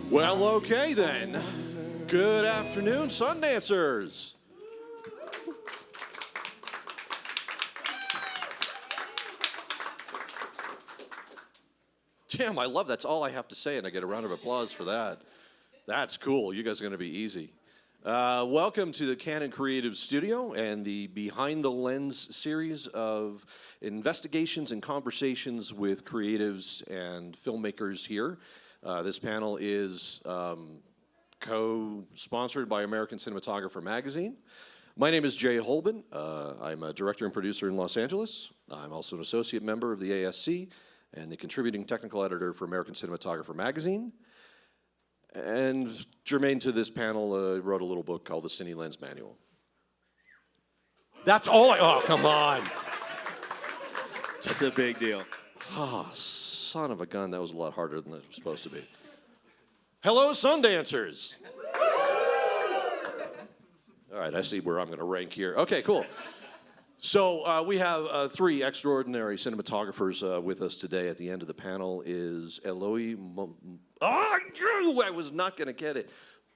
Well, okay then. Good afternoon, Sundancers. Damn, I love that's all I have to say, and I get a round of applause for that. That's cool. You guys are going to be easy. Welcome to the Canon Creative Studio and the Behind the Lens series of investigations and conversations with creatives and filmmakers here. This panel is co-sponsored by American Cinematographer magazine. My name is Jay Holben. I'm a director and producer in Los Angeles. I'm also an associate member of the ASC and the contributing technical editor for American Cinematographer magazine. And germane to this panel, wrote a little book called the Cine Lens Manual. That's all oh, come on. That's a big deal. Oh, son of a gun, that was a lot harder than it was supposed to be. Hello, Sundancers. All right, I see where I'm going to rank here. Okay, cool. So we have three extraordinary cinematographers with us today. At the end of the panel is Eloi Moli. Oh, I was not going to get it.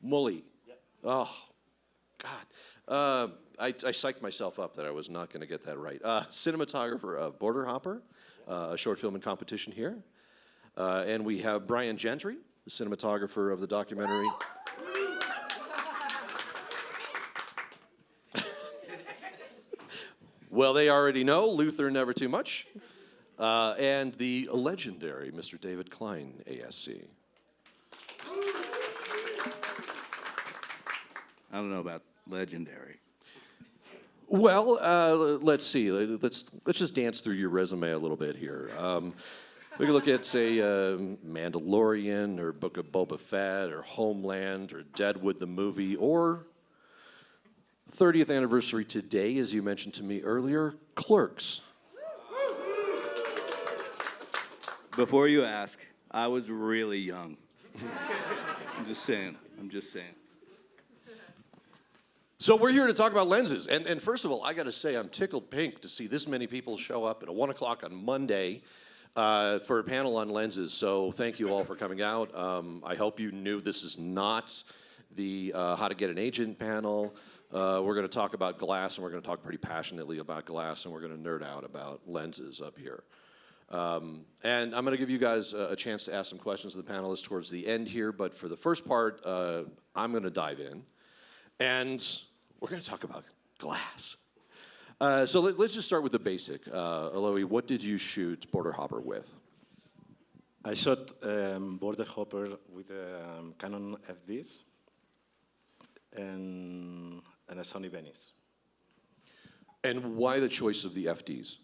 Moli. Yep. Oh, God. I psyched myself up that I was not going to get that right. Cinematographer of Border Hopper, a short film in competition here. And we have Bryan Gentry, the cinematographer of the documentary. Well, they already know, Luther Never Too Much. And the legendary Mr. David Klein, ASC. I don't know about legendary. Well, let's see. Let's just dance through your resume a little bit here. We can look at, say, Mandalorian or Book of Boba Fett or Homeland or Deadwood the movie or 30th anniversary today, as you mentioned to me earlier, Clerks. Before you ask, I was really young. I'm just saying. So we're here to talk about lenses. And first of all, I got to say, I'm tickled pink to see this many people show up at 1 o'clock on Monday for a panel on lenses. So thank you all for coming out. I hope you knew this is not the How to Get an Agent panel. We're going to talk about glass, and we're going to talk pretty passionately about glass, and we're going to nerd out about lenses up here. And I'm going to give you guys a chance to ask some questions to the panelists towards the end here, but for the first part, I'm going to dive in, and we're going to talk about glass. So let's just start with the basic. Eloi, what did you shoot Border Hopper with? I shot Border Hopper with Canon FDs and a Sony Venice. And why the choice of the FDs?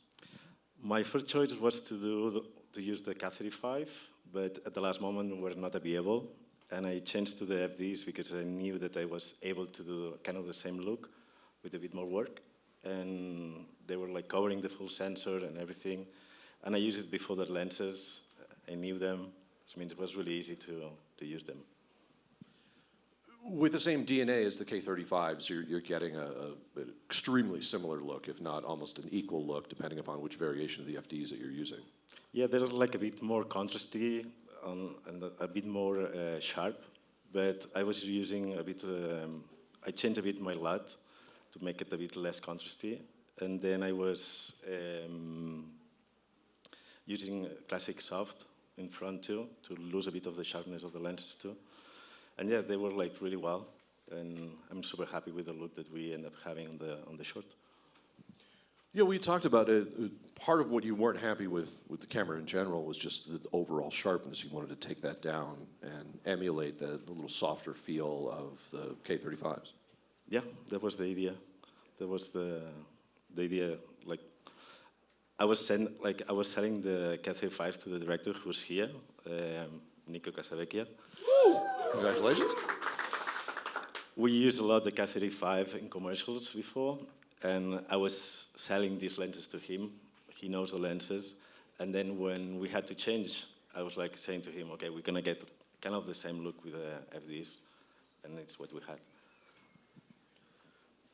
My first choice was to use the K35, but at the last moment were not available, and I changed to the FDs because I knew that I was able to do kind of the same look with a bit more work, and they were like covering the full sensor and everything, and I used it before the lenses. I knew them, which means it was really easy to use them. With the same DNA as the K35s, you're getting an extremely similar look, if not almost an equal look, depending upon which variation of the FDs that you're using. Yeah, they're like a bit more contrasty and a bit more sharp, but I was using a bit, I changed a bit my LUT to make it a bit less contrasty, and then I was using classic soft in front too, to lose a bit of the sharpness of the lenses too. And yeah, they were like really well, and I'm super happy with the look that we end up having on the shot. Yeah, we talked about it. Part of what you weren't happy with the camera in general was just the overall sharpness. You wanted to take that down and emulate the little softer feel of the K35s. Yeah, that was the idea. That was the idea. Like, I was selling the K35s to the director who's here, Nico Casavecchia. Congratulations. We used a lot the K35 in commercials before, and I was selling these lenses to him. He knows the lenses, and then when we had to change, I was like saying to him, okay, we're gonna get kind of the same look with the FDs, and it's what we had.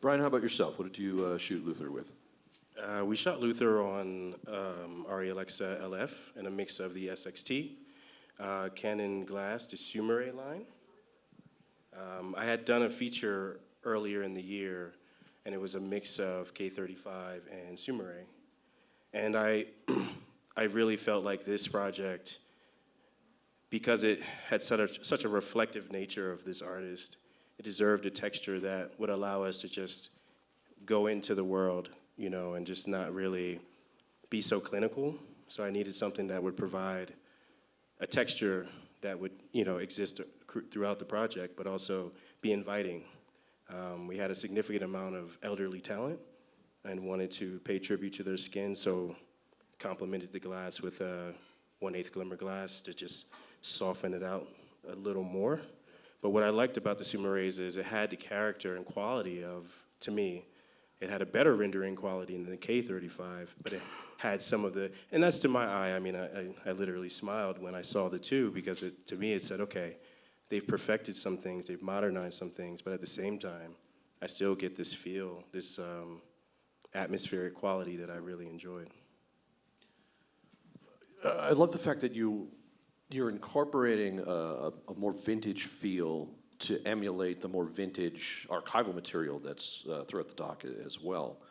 Bryan, how about yourself? What did you shoot Luther with? We shot Luther on Arri Alexa LF and a mix of the SXT. Canon glass, the Sumire line. I had done a feature earlier in the year, and it was a mix of K35 and Sumire. And I really felt like this project, because it had such a reflective nature of this artist, it deserved a texture that would allow us to just go into the world, you know, and just not really be so clinical. So I needed something that would provide a texture that would, you know, exist throughout the project, but also be inviting. We had a significant amount of elderly talent and wanted to pay tribute to their skin, so complemented the glass with a 1/8 glimmer glass to just soften it out a little more. But what I liked about the Sumires is it had the character and quality of, to me, it had a better rendering quality than the K35, but it had some of the, and that's to my eye, I mean, I literally smiled when I saw the two, because to me it said, okay, they've perfected some things, they've modernized some things, but at the same time, I still get this feel, this atmospheric quality that I really enjoyed. I love the fact that you're incorporating a more vintage feel to emulate the more vintage archival material that's throughout the dock as well.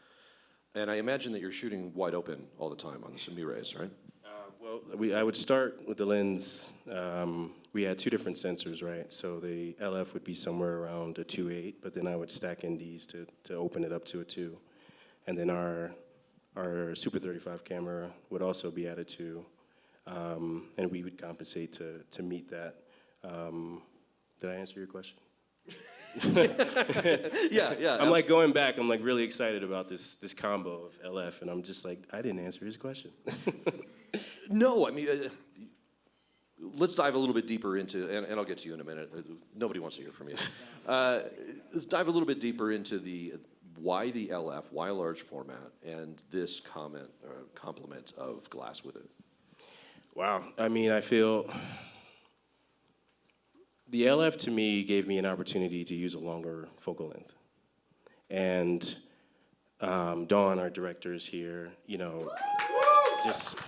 And I imagine that you're shooting wide open all the time on the Sumires, right? Well, I would start with the lens. We had two different sensors, right? So the LF would be somewhere around a 2.8, but then I would stack in these to open it up to a 2. And then our Super 35 camera would also be at a 2. And we would compensate to meet that. Did I answer your question? Yeah. I'm like going back, I'm like really excited about this combo of LF, and I'm just like, I didn't answer his question. No, I mean, let's dive a little bit deeper into, and I'll get to you in a minute. Nobody wants to hear from you. Let's dive a little bit deeper into why the LF, why a large format, and this complement of glass with it. Wow, I mean, I feel the LF to me gave me an opportunity to use a longer focal length. And Dawn, our director, is here, you know, just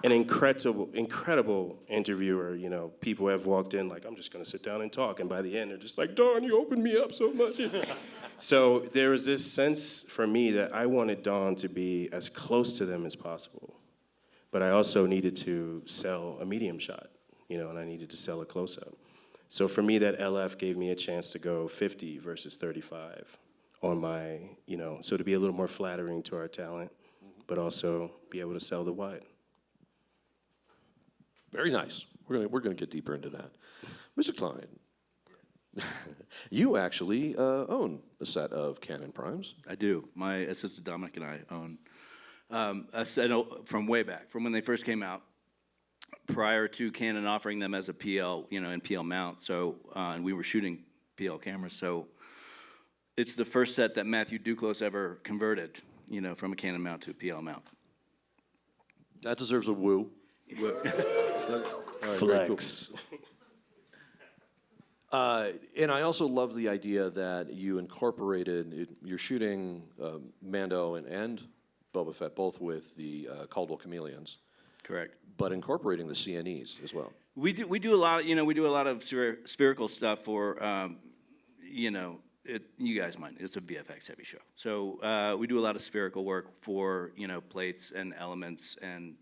an incredible interviewer. You know, people have walked in like, I'm just gonna sit down and talk, and by the end they're just like, Dawn, you opened me up so much. So there was this sense for me that I wanted Dawn to be as close to them as possible, but I also needed to sell a medium shot, you know, and I needed to sell a close-up. So for me, that LF gave me a chance to go 50 versus 35 on my, you know, so to be a little more flattering to our talent, but also be able to sell the wide. Very nice. We're gonna get deeper into that. Mr. Klein, you actually own a set of Canon Primes. I do. My assistant Dominic and I own a set from way back, from when they first came out, prior to Canon offering them as a PL, you know, and PL mount. So, and we were shooting PL cameras. So, it's the first set that Matthew Duclos ever converted, you know, from a Canon mount to a PL mount. That deserves a woo. Flex. And I also love the idea that you incorporated, you're shooting Mando and Boba Fett both with the Caldwell Chameleons. Correct. But incorporating the CNEs as well. We do a lot, you know, we do a lot of spherical stuff for, you know, you guys might, it's a VFX heavy show. So we do a lot of spherical work for, you know, plates and elements and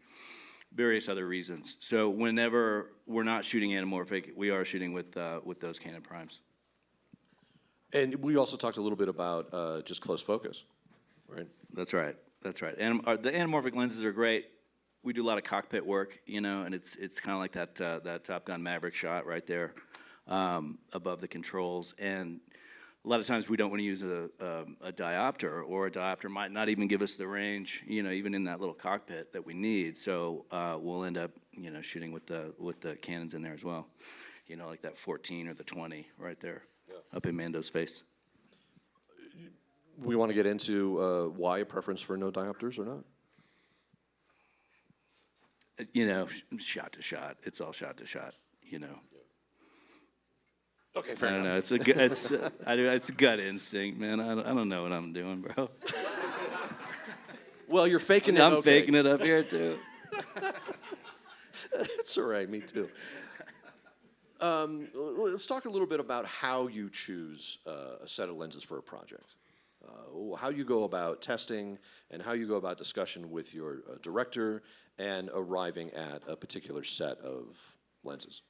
various other reasons. So whenever we're not shooting anamorphic, we are shooting with those Canon Primes. And we also talked a little bit about just close focus, right? That's right. That's right. And the anamorphic lenses are great. We do a lot of cockpit work, you know, and it's kind of like that Top Gun Maverick shot right there above the controls. And a lot of times we don't want to use a diopter, or a diopter might not even give us the range, you know, even in that little cockpit that we need. So we'll end up, you know, shooting with the Canons in there as well, you know, like that 14 or the 20 right there, up in Mando's face. We want to get into why a preference for no diopters or not? You know, shot to shot. It's all shot to shot, you know. Okay, fair enough. I don't know. It's gut instinct, man. I don't know what I'm doing, bro. Well, you're faking it. I'm faking it up here too. That's all right, me too. Let's talk a little bit about how you choose a set of lenses for a project. How you go about testing and how you go about discussion with your director and arriving at a particular set of lenses.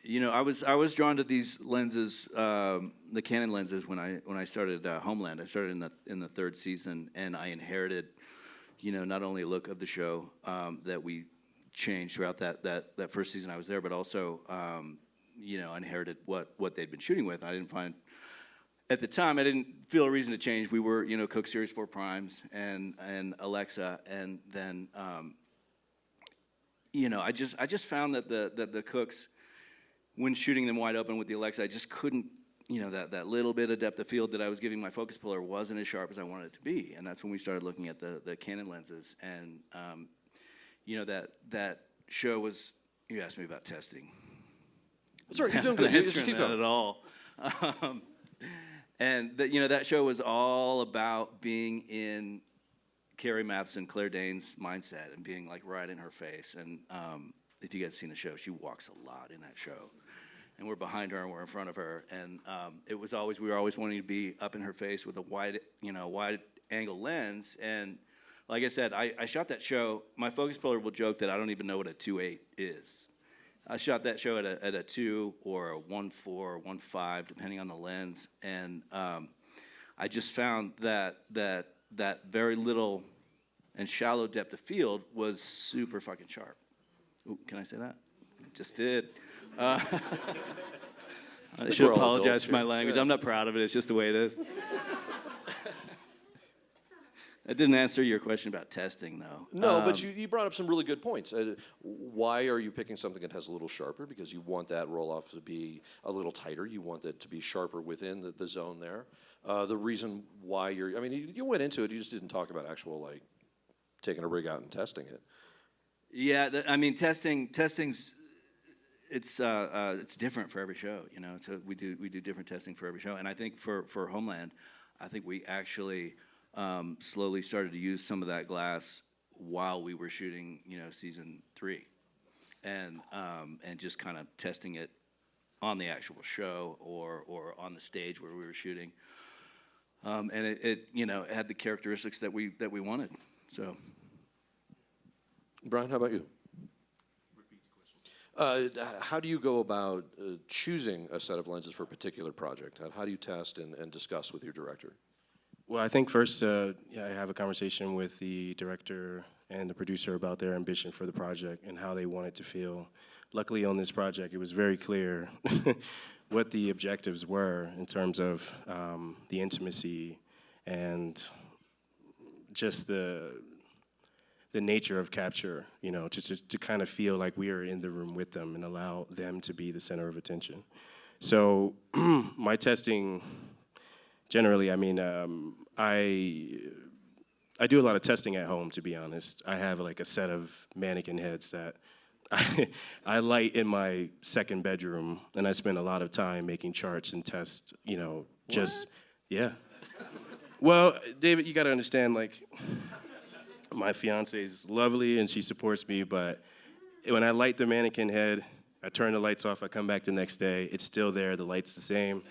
You know, I was drawn to these lenses, the Canon lenses, when I started Homeland. I started in the third season, and I inherited, you know, not only a look of the show that we changed throughout that first season I was there, but also, you know, I inherited what they'd been shooting with. I didn't find, at the time, I didn't feel a reason to change. We were, you know, Cook Series 4 Primes and Alexa, and then, you know, I just found that the Cooks, when shooting them wide open with the Alexa, I just couldn't, you know, that little bit of depth of field that I was giving my focus puller wasn't as sharp as I wanted it to be. And that's when we started looking at the Canon lenses. And, you know, that show was, you asked me about testing. That's all right, you're doing good. You just keep Not going. at all. And, you know, that show was all about being in Carrie Matheson, Claire Danes' mindset and being, like, right in her face. And if you guys seen the show, she walks a lot in that show. And we're behind her and we're in front of her. And we were always wanting to be up in her face with a wide angle lens. And like I said, I shot that show. My focus puller will joke that I don't even know what a 2.8 is. I shot that show at a 2 or a 1.4 or 1.5, depending on the lens. And I just found that very little and shallow depth of field was super fucking sharp. Ooh, can I say that? Just did. I should we're all apologize adults for my here. language. Yeah. I'm not proud of it. It's just the way it is. I didn't answer your question about testing, though. No, but you brought up some really good points. Why are you picking something that has a little sharper? Because you want that roll-off to be a little tighter. You want that to be sharper within the zone there. The reason why I mean, you went into it, you just didn't talk about actual, like, taking a rig out and testing it. Yeah, I mean, testing's it's different for every show, you know. So we do different testing for every show, and I think for Homeland, I think we actually slowly started to use some of that glass while we were shooting, you know, season 3, and just kind of testing it on the actual show or on the stage where we were shooting, and it you know, it had the characteristics that we wanted. So, Bryan, how about you? How do you go about choosing a set of lenses for a particular project? How do you test and discuss with your director? Well, I think first, I have a conversation with the director and the producer about their ambition for the project and how they want it to feel. Luckily, on this project, it was very clear what the objectives were in terms of the intimacy and just the nature of capture, you know, to kind of feel like we are in the room with them and allow them to be the center of attention. So my testing, generally, I mean, I do a lot of testing at home, to be honest. I have like a set of mannequin heads that I light in my second bedroom, and I spend a lot of time making charts and tests, you know, yeah. Well, David, you got to understand, like, my fiance is lovely and she supports me, but when I light the mannequin head, I turn the lights off, I come back the next day, it's still there, the light's the same.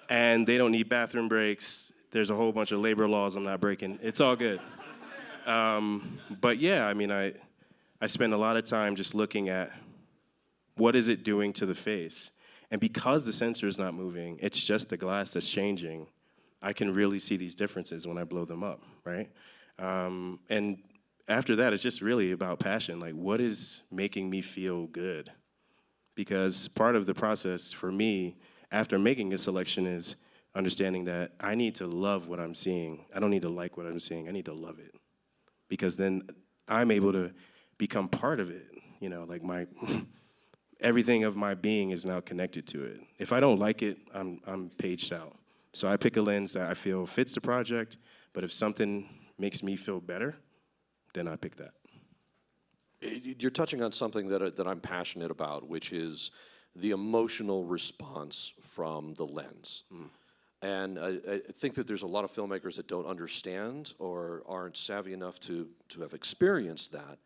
And they don't need bathroom breaks. There's a whole bunch of labor laws I'm not breaking. It's all good. But yeah, I mean, I spend a lot of time just looking at what is it doing to the face. And because the sensor is not moving, it's just the glass that's changing, I can really see these differences when I blow them up, right? And after that, it's just really about passion. Like, what is making me feel good? Because part of the process for me, after making a selection, is understanding that I need to love what I'm seeing. I don't need to like what I'm seeing. I need to love it. Because then I'm able to become part of it. You know, like everything of my being is now connected to it. If I don't like it, I'm paged out. So I pick a lens that I feel fits the project, but if something makes me feel better, then I pick that. You're touching on something that I'm passionate about, which is the emotional response from the lens. And I think that there's a lot of filmmakers that don't understand or aren't savvy enough to have experienced that.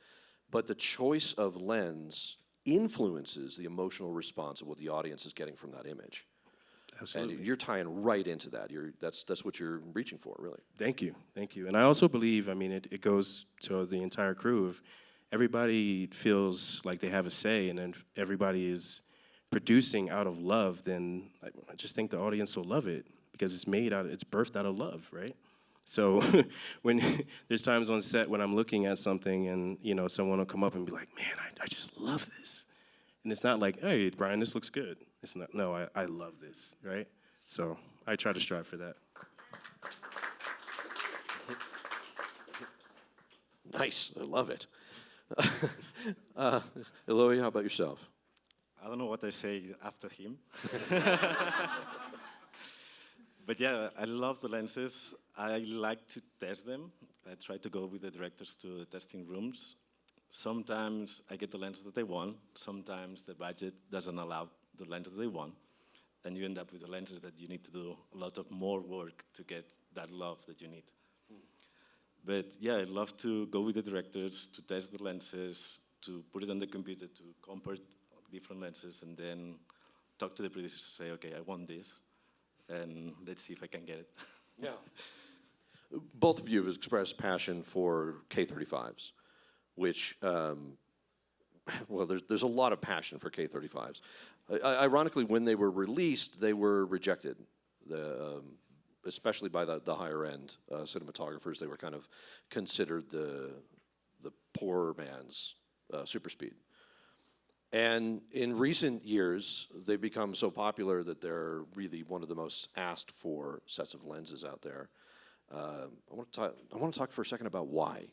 But the choice of lens influences the emotional response of what the audience is getting from that image. Absolutely. And you're tying right into that. That's what you're reaching for, really. Thank you, thank you. And I also believe, I mean, it goes to the entire crew. If everybody feels like they have a say, and then everybody is producing out of love, then I just think the audience will love it because it's birthed out of love, right? So when there's times on set when I'm looking at something and, you know, someone will come up and be like, man, I just love this. And it's not like, hey, Bryan, this looks good. It's not, no, I love this, right? So I try to strive for that. Nice, I love it. Eloi, how about yourself? I don't know what I say after him. But yeah, I love the lenses. I like to test them. I try to go with the directors to the testing rooms. Sometimes I get the lenses that they want. Sometimes the budget doesn't allow the lenses they want. And you end up with the lenses that you need to do a lot of more work to get that love that you need. But yeah, I love to go with the directors, to test the lenses, to put it on the computer, to compare different lenses, and then talk to the producers, say, okay, I want this, and let's see if I can get it. Yeah. Both of you have expressed passion for K35s, which, well, there's a lot of passion for K35s. Ironically, when they were released, they were rejected, especially by the higher end cinematographers. They were kind of considered the poor man's super speed. And in recent years, they've become so popular that they're really one of the most asked for sets of lenses out there. I want to talk for a second about why.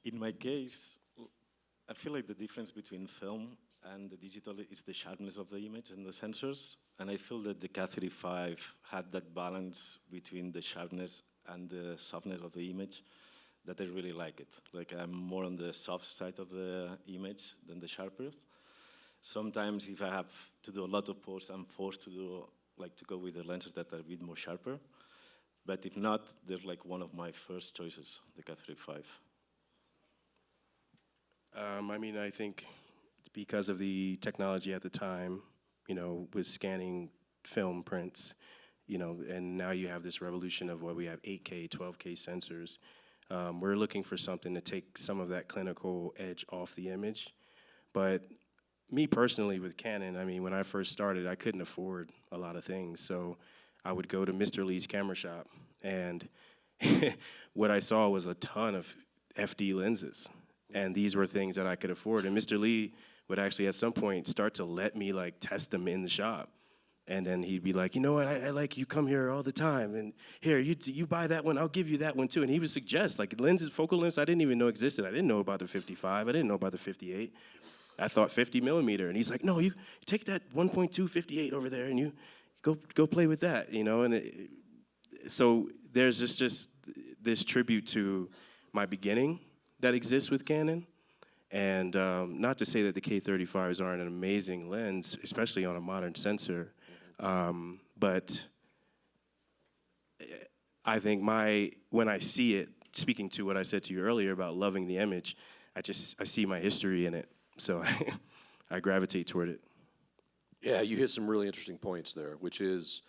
In my case, I feel like the difference between film and the digital is the sharpness of the image and the sensors. And I feel that the K35 had that balance between the sharpness and the softness of the image that I really like it. Like, I'm more on the soft side of the image than the sharpest. Sometimes if I have to do a lot of post, I'm forced to do, like, to go with the lenses that are a bit more sharper. But if not, they're like one of my first choices, the K35. I mean, I think because of the technology at the time, you know, with scanning film prints, you know, and now you have this revolution of what we have 8K, 12K sensors. We're looking for something to take some of that clinical edge off the image. But me personally with Canon, I mean, when I first started, I couldn't afford a lot of things. So I would go to Mr. Lee's camera shop, and what I saw was a ton of FD lenses. And these were things that I could afford. And Mr. Lee would actually at some point start to let me like test them in the shop. And then he'd be like, you know what, I like you come here all the time, and here, you buy that one, I'll give you that one too. And he would suggest like lenses, focal lengths I didn't even know existed. I didn't know about the 55, I didn't know about the 58. I thought 50 millimeter. And he's like, no, you take that 1.2 58 over there and you go play with that, you know? And so there's just this tribute to my beginning that exists with Canon. And not to say that the K35s aren't an amazing lens, especially on a modern sensor, but I think when I see it, speaking to what I said to you earlier about loving the image, I see my history in it, so I gravitate toward it. Yeah, you hit some really interesting points there, which is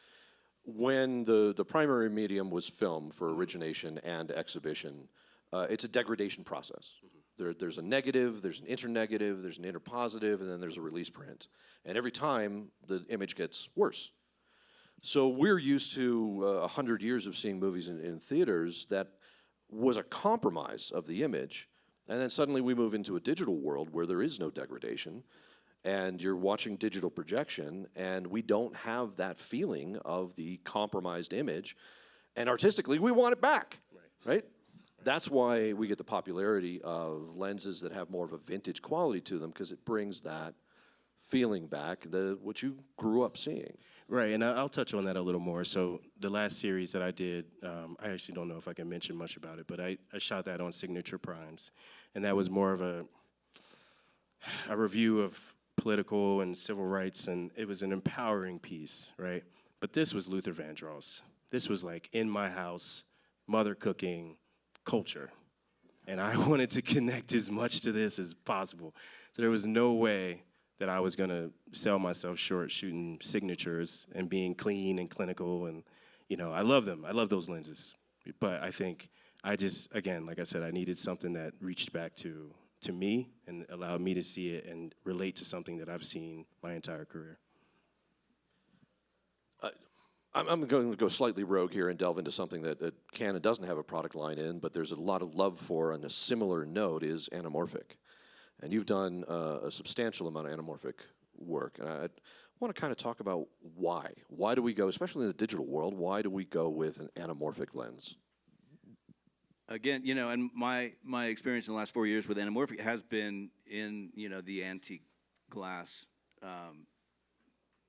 when the primary medium was film for origination and exhibition, it's a degradation process. There's a negative, there's an internegative, there's an interpositive, and then there's a release print. And every time, the image gets worse. So we're used to 100 years of seeing movies in theaters that was a compromise of the image, and then suddenly we move into a digital world where there is no degradation, and you're watching digital projection, and we don't have that feeling of the compromised image, and artistically, we want it back, right? That's why we get the popularity of lenses that have more of a vintage quality to them, because it brings that feeling back, what you grew up seeing. Right, and I'll touch on that a little more. So the last series that I did, I actually don't know if I can mention much about it, but I shot that on Signature Primes, and that was more of a review of political and civil rights, and it was an empowering piece, right? But this was Luther Vandross. This was like in my house, mother cooking, culture. and I wanted to connect as much to this as possible. So there was no way that I was gonna sell myself short shooting signatures and being clean and clinical, and I love them. I love those lenses, but I think I just, again, like I said, I needed something that reached back to me and allowed me to see it and relate to something that I've seen my entire career. I'm going to go slightly rogue here and delve into something that Canon doesn't have a product line in, but there's a lot of love for on a similar note is anamorphic. And you've done a substantial amount of anamorphic work. And I want to kind of talk about why. Why do we go, especially in the digital world, why do we go with an anamorphic lens? Again, and my experience in the last 4 years with anamorphic has been in, the antique glass,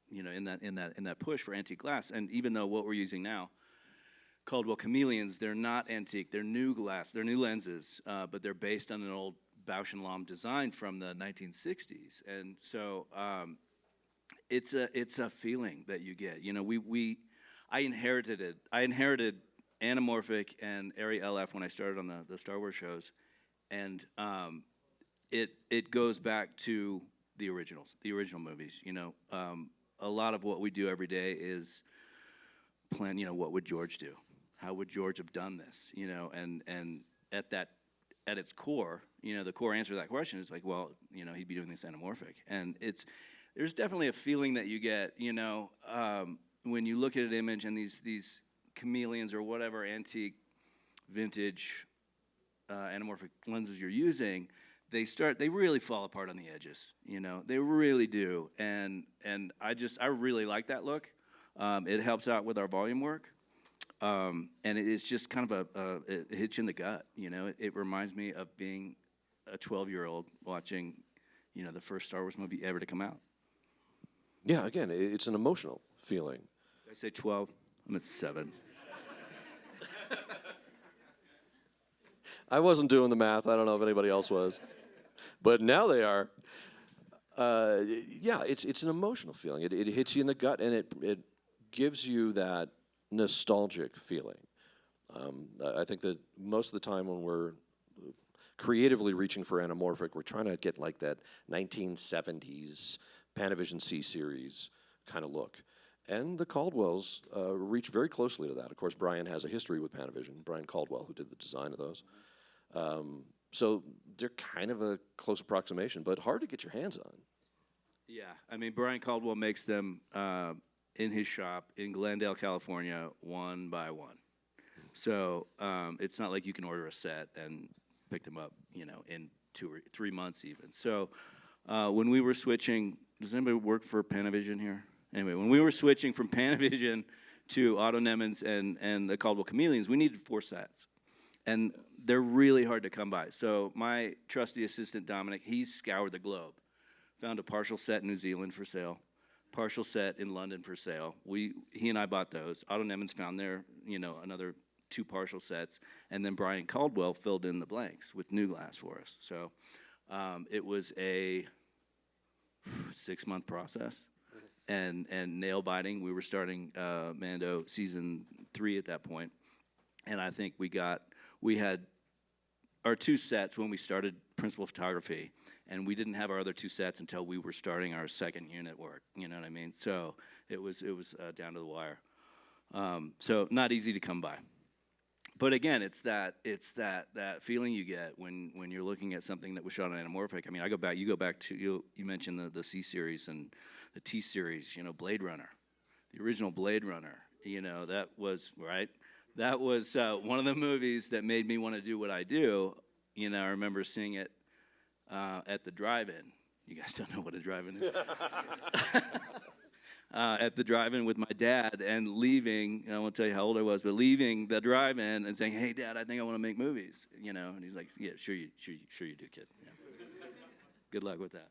in that push for antique glass. And even though what we're using now, Caldwell Chameleons, they're not antique, they're new glass, they're new lenses, but they're based on an old Bausch & Lomb design from the 1960s. And so it's a feeling that you get. I inherited anamorphic and Arri LF when I started on the Star Wars shows, and it goes back to the originals, the original movies. A lot of what we do every day is plan. What would George do? How would George have done this? And at its core, the core answer to that question is like, well, he'd be doing this anamorphic, and there's definitely a feeling that you get, when you look at an image and these chameleons or whatever antique, vintage, anamorphic lenses you're using, they really fall apart on the edges. They really do, and I really like that look. It helps out with our volume work, and it's just kind of it hits you in the gut. It reminds me of being a 12-year-old watching, the first Star Wars movie ever to come out. Yeah, again, it's an emotional feeling. Did I say 12? I'm at 7. I wasn't doing the math. I don't know if anybody else was. But now they are. Yeah, it's an emotional feeling. It hits you in the gut, and it gives you that nostalgic feeling. I think that most of the time when we're creatively reaching for anamorphic, we're trying to get like that 1970s Panavision C-Series kind of look. And the Caldwells reach very closely to that. Of course, Bryan has a history with Panavision, Bryan Caldwell, who did the design of those. So they're kind of a close approximation, but hard to get your hands on. Yeah, I mean, Bryan Caldwell makes them in his shop in Glendale, California, one by one. So it's not like you can order a set and pick them up, in 2 or 3 months even. So when we were switching, does anybody work for Panavision here? Anyway, when we were switching from Panavision to Otto Nemens and the Caldwell Chameleons, we needed 4 sets. And they're really hard to come by. So my trusty assistant, Dominic, he scoured the globe. Found a partial set in New Zealand for sale, partial set in London for sale. He and I bought those. Otto Nemens found their, another 2 partial sets. And then Bryan Caldwell filled in the blanks with new glass for us. So it was a 6-month process. And nail biting. We were starting Mando season 3 at that point, and I think we had our 2 sets when we started principal photography, and we didn't have our other 2 sets until we were starting our 2nd unit work. You know what I mean? So it was down to the wire. So not easy to come by. But again, it's that feeling you get when you're looking at something that was shot on anamorphic. I mean, you go back to you mentioned the C series and the T series, Blade Runner, the original Blade Runner. That was right. That was one of the movies that made me want to do what I do. I remember seeing it at the drive-in. You guys don't know what a drive-in is. At the drive-in with my dad and leaving, I won't tell you how old I was, but leaving the drive-in and saying, "Hey, Dad, I think I want to make movies," and he's like, "Yeah, sure you do, kid. Yeah. Good luck with that."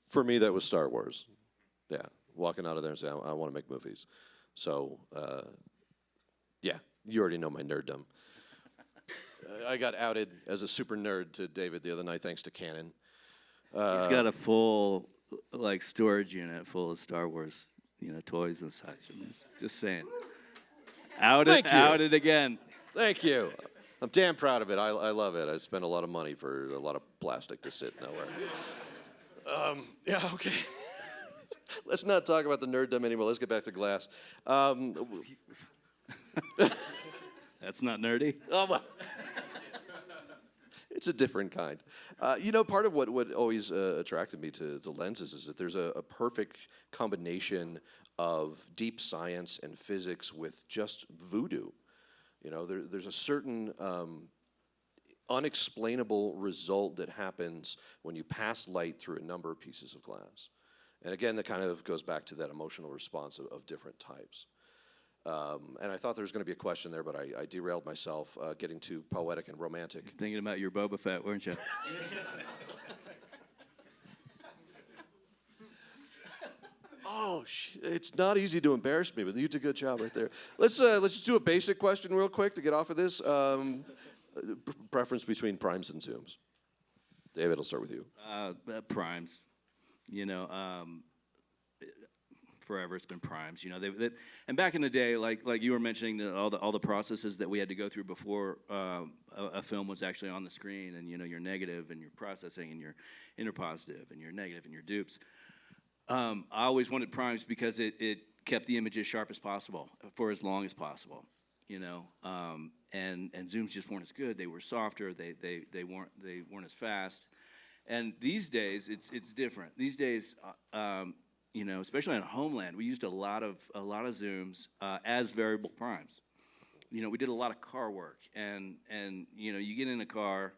For me, that was Star Wars. Yeah, walking out of there and saying, I want to make movies. So, yeah, you already know my nerddom. I got outed as a super nerd to David the other night thanks to Canon. He's got a full storage unit full of Star Wars, toys and such. Just saying. Outed again. Thank you. I'm damn proud of it. I love it. I spent a lot of money for a lot of plastic to sit nowhere. Yeah, okay. Let's not talk about the nerddom anymore. Let's get back to glass. That's not nerdy. Oh, well. It's a different kind. Part of what always attracted me to lenses is that there's a perfect combination of deep science and physics with just voodoo. There's a certain unexplainable result that happens when you pass light through a number of pieces of glass. And again, that kind of goes back to that emotional response of different types. And I thought there was going to be a question there, but I derailed myself getting too poetic and romantic. Thinking about your Boba Fett, weren't you? Oh, it's not easy to embarrass me, but you did a good job right there. Let's just do a basic question real quick to get off of this. Preference between primes and zooms. David, I'll start with you. Primes. Forever it's been primes. And back in the day, like you were mentioning, all the processes that we had to go through before a film was actually on the screen, and your negative and your processing and your interpositive and your negative and your dupes. I always wanted primes because it kept the image as sharp as possible for as long as possible. And zooms just weren't as good. They were softer. They weren't as fast. And these days it's different. These days. Especially on Homeland, we used a lot of zooms as variable primes. We did a lot of car work, and you get in a car,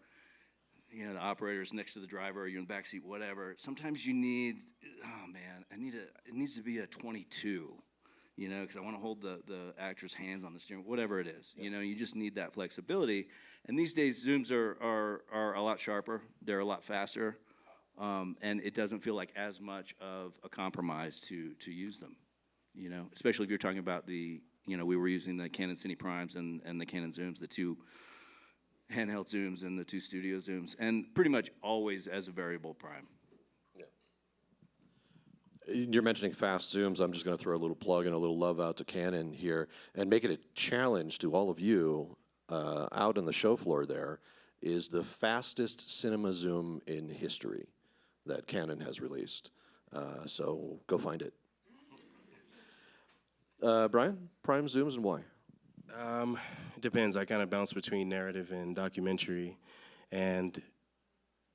the operator's next to the driver, or you're in the back seat, whatever. Sometimes you need, it needs to be a 22, because I want to hold the actor's hands on the steering, whatever it is. Yep. You just need that flexibility. And these days, zooms are a lot sharper. They're a lot faster. And it doesn't feel like as much of a compromise to use them, especially if you're talking about we were using the Canon Cine Primes and the Canon zooms, the two handheld zooms and the two studio zooms, and pretty much always as a variable prime. Yeah. You're mentioning fast zooms. I'm just going to throw a little plug and a little love out to Canon here and make it a challenge to all of you out on the show floor. There is the fastest cinema zoom in history that Canon has released. So go find it. Bryan, prime zooms and why? It depends. I kind of bounce between narrative and documentary. And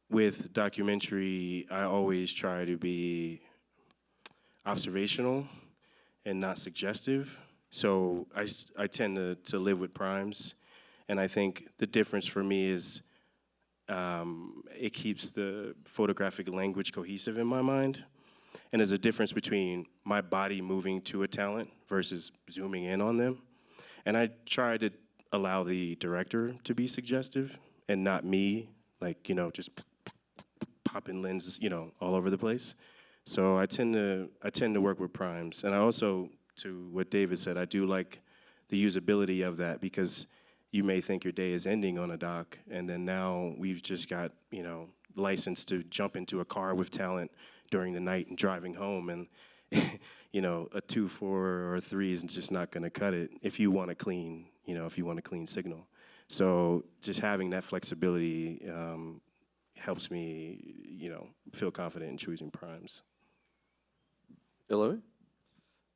with documentary, I always try to be observational and not suggestive. So I tend to live with primes. And I think the difference for me is it keeps the photographic language cohesive in my mind. And there's a difference between my body moving to a talent versus zooming in on them. And I try to allow the director to be suggestive and not me, just popping lenses, all over the place. So I tend to work with primes. And I also, to what David said, I do like the usability of that, because you may think your day is ending on a dock, and then now we've just got, license to jump into a car with talent during the night and driving home, and a 2, 4, or 3 is just not going to cut it if you want a clean, signal. So just having that flexibility helps me, feel confident in choosing primes. Eloi?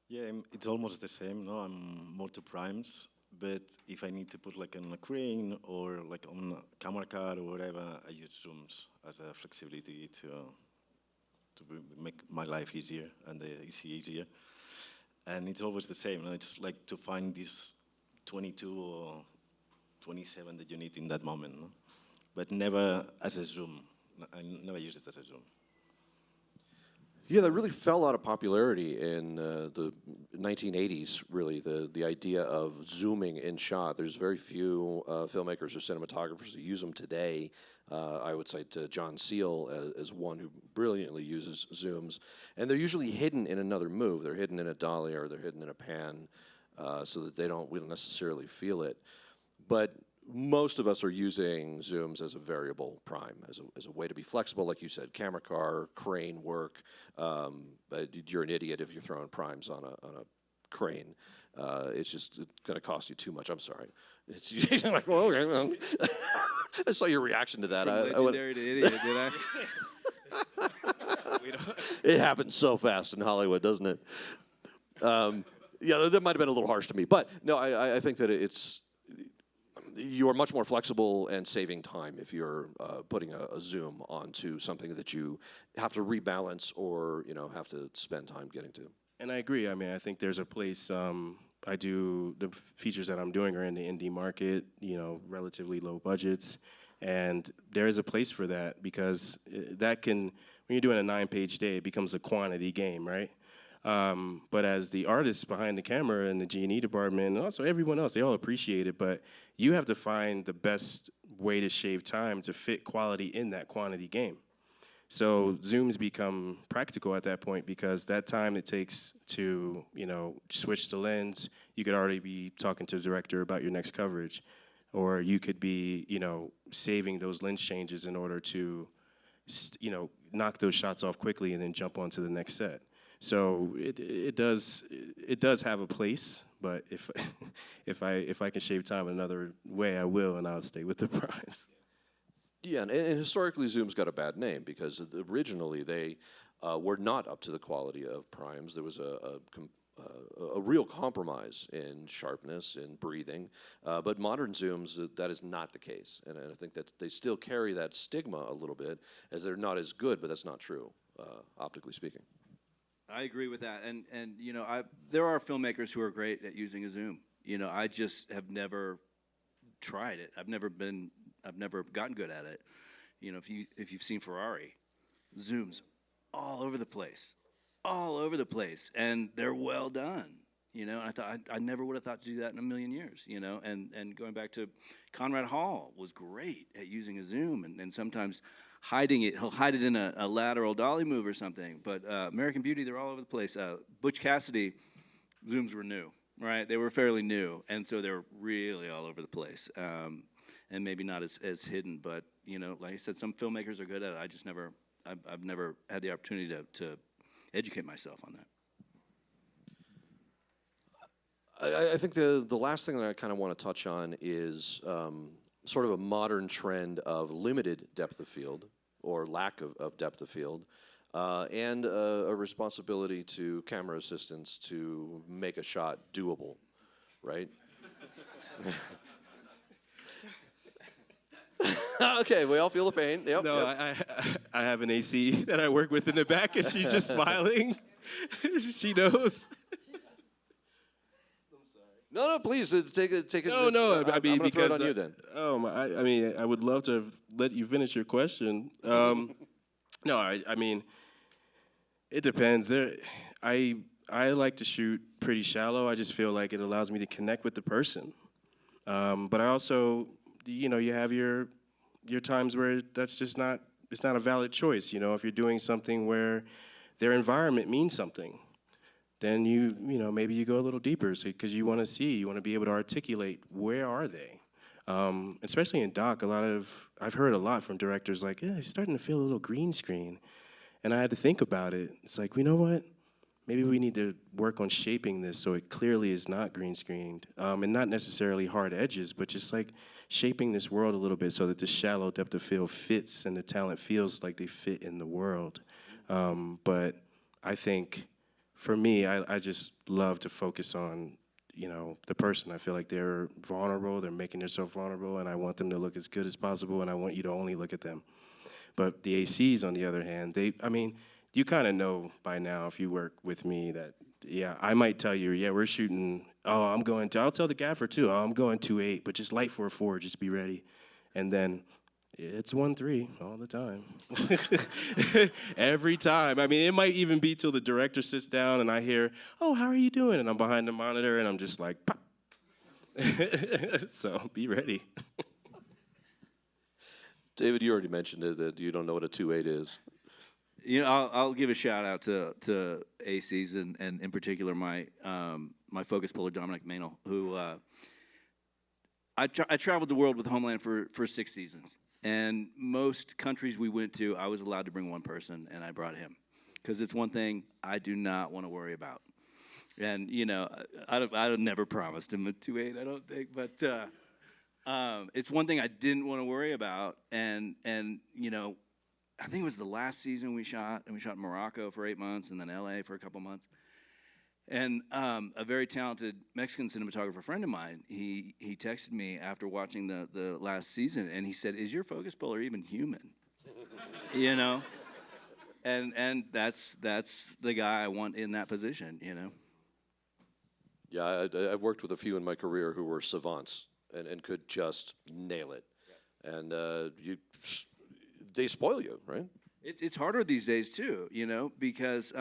Yeah, it's almost the same. No, I'm more to primes. But if I need to put on a crane or on a camera car or whatever, I use zooms as a flexibility to make my life easier and easier. And it's always the same. It's like to find this 22 or 27 that you need in that moment, no? But never as a zoom. I never use it as a zoom. Yeah, that really fell out of popularity in the 1980s, really, the idea of zooming in shot. There's very few filmmakers or cinematographers that use them today. I would cite John Seale as one who brilliantly uses zooms. And they're usually hidden in another move. They're hidden in a dolly or they're hidden in a pan so that we don't necessarily feel it. But most of us are using zooms as a variable prime, as a way to be flexible, like you said, camera car, crane work. But you're an idiot if you're throwing primes on a crane. It's just going to cost you too much. I'm sorry. It's you're like, well, okay, well. I saw your reaction to that. From legendary to idiot, did I? It happens so fast in Hollywood, doesn't it? Yeah, that might have been a little harsh to me, but no, I think that you are much more flexible and saving time if you're putting a zoom onto something that you have to rebalance or have to spend time getting to. And I agree. I mean, I think there's a place. I do the features that I'm doing are in the indie market, relatively low budgets, and there is a place for that because that can, when you're doing a 9-page day, it becomes a quantity game, right? But as the artists behind the camera and the G&E department, and also everyone else, they all appreciate it, but you have to find the best way to shave time to fit quality in that quantity game. So zooms become practical at that point because that time it takes to, switch the lens, you could already be talking to the director about your next coverage, or you could be, saving those lens changes in order to, knock those shots off quickly and then jump onto the next set. So it does have a place, but if I can shave time another way, I will, and I'll stay with the primes. Yeah, and historically, Zoom's got a bad name because originally they were not up to the quality of primes. There was a real compromise in sharpness, in breathing, but modern Zooms, that is not the case. And I think that they still carry that stigma a little bit as they're not as good, but that's not true, optically speaking. I agree with that, and there are filmmakers who are great at using a zoom. I just have never tried it. I've never gotten good at it. If you've seen Ferrari, zooms all over the place, and they're well done. And I thought I never would have thought to do that in a million years. And going back to Conrad Hall was great at using a zoom, and sometimes hiding it. He'll hide it in a lateral dolly move or something. But American Beauty, they're all over the place. Butch Cassidy, zooms were new, right? They were fairly new, and so they're really all over the place. And maybe not as hidden, but like I said, some filmmakers are good at it. I've never had the opportunity to educate myself on that. I think the last thing that I kind of want to touch on is sort of a modern trend of limited depth of field or lack of depth of field, and a responsibility to camera assistants to make a shot doable, right? Okay, we all feel the pain. Yep, No, yep. I have an AC that I work with in the back, and she's just smiling. She knows. No, please take it. No, I mean, I'm gonna throw it because on you then. I mean, I would love to let you finish your question. No, I mean, it depends. I like to shoot pretty shallow. I just feel like it allows me to connect with the person. But I also, you have your times where that's just not, it's not a valid choice. If you're doing something where their environment means something, then maybe you go a little deeper because you want to be able to articulate where are they. Especially in doc, I've heard a lot from directors like, yeah, it's starting to feel a little green screen. And I had to think about it. It's like, you know what? Maybe we need to work on shaping this so it clearly is not green screened. And not necessarily hard edges, but just like shaping this world a little bit so that the shallow depth of field fits and the talent feels like they fit in the world. But I think for me, I just love to focus on, the person. I feel like they're vulnerable, they're making themselves vulnerable, and I want them to look as good as possible, and I want you to only look at them. But the ACs, on the other hand, you kind of know by now if you work with me that, yeah, I might tell you, yeah, we're shooting, I'll tell the gaffer too, I'm going 2.8, but just light for a 4, just be ready. And then it's 1.3 all the time. Every time. I mean, it might even be till the director sits down and I hear, oh, how are you doing? And I'm behind the monitor and I'm just like, pop. So be ready. David, you already mentioned it, that you don't know what a 2.8 is. I'll give a shout out to ACs and in particular my focus puller Dominic Maynell, who I traveled the world with Homeland for 6 seasons, and most countries we went to, I was allowed to bring one person, and I brought him, because it's one thing I do not want to worry about. And, you know, I'd never promised him a 2.8, I don't think. But it's one thing I didn't want to worry about. And you know, I think it was the last season we shot. And we shot in Morocco for 8 months and then LA for a couple months. And a very talented Mexican cinematographer friend of mine, he texted me after watching the last season. And he said, "Is your focus puller even human?" You know? And that's the guy I want in that position, you know? Yeah, I've worked with a few in my career who were savants and could just nail it. And they spoil you, right? It's harder these days too, you know, because